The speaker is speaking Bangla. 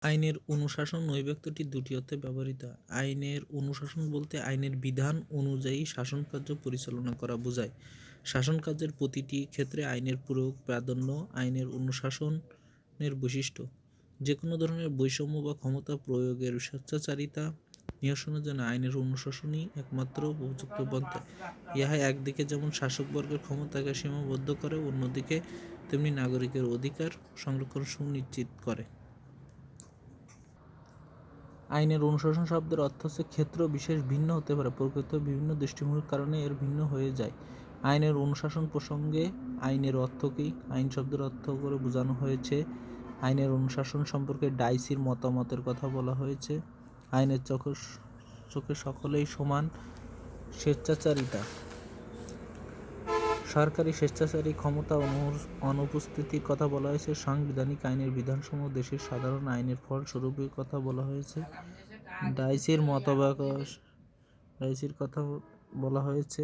আইনের অনুশাসন নৈবাক্যটি দুটি অর্থে ব্যবহৃত হয়। আইনের অনুশাসন বলতে আইনের বিধান অনুযায়ী শাসনকার্য পরিচালনা করা বোঝায়। শাসনকার্যের প্রতিটি ক্ষেত্রে আইনের প্রয়োগ প্রাধান্য আইনের অনুশাসনের বৈশিষ্ট্য। যে কোনো ধরনের বৈষম্য বা ক্ষমতা প্রয়োগের স্বেচ্ছাচারিতা নিরসনের জন্য আইনের অনুশাসনই একমাত্র উপযুক্ত পন্থা। ইহা একদিকে যেমন শাসকবর্গের ক্ষমতাকে সীমাবদ্ধ করে, অন্যদিকে তেমনি নাগরিকের অধিকার সংরক্ষণ সুনিশ্চিত করে। আইনের অনুশাসন শব্দের অর্থ হচ্ছে ক্ষেত্র বিশেষ ভিন্ন হতে পারে, প্রকৃত বিভিন্ন দৃষ্টিভঙ্গির কারণে এর ভিন্ন হয়ে যায়। আইনের অনুশাসন প্রসঙ্গে আইনের অর্থ কী? আইন শব্দের অর্থ করে বোঝানো হয়েছে আইনের অনুশাসন সম্পর্কে ডাইসির মতামতের কথা বলা হয়েছে। আইনের চোখে সকলেই সমান। স্বেচ্ছাচারিতা, সরকারি স্বেচ্ছাচারী ক্ষমতা অনুপস্থিতির কথা বলা হয়েছে। সাংবিধানিক আইনের বিধানসমূহ দেশের সাধারণ আইনের ফলস্বরূপের কথা বলা হয়েছে। ডাইসির কথা বলা হয়েছে।